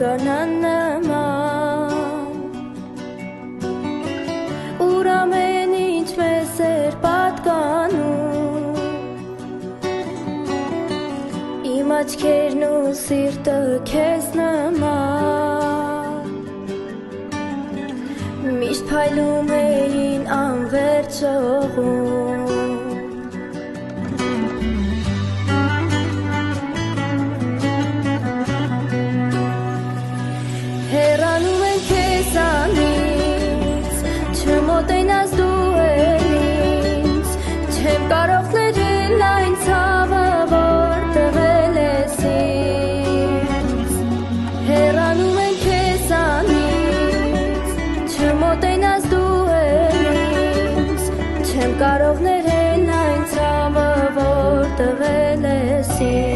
դառնան նման Ուր ամեն ինչ մեզ էր պատկանում Իմ աչքերն ու սիրտը քեզ նման Միշտ փայլում էին անվերջ օղում Հեռանում են քեզանից Չմոտենաս դու էլ ինձ Չեմ կարող ներել այն ցավը որ տվել ես ինձ Հեռանում են քեզանից Չմոտենաս դու էլ ինձ Չեմ կարող ներել այն ցավը որ տվել ես ինձ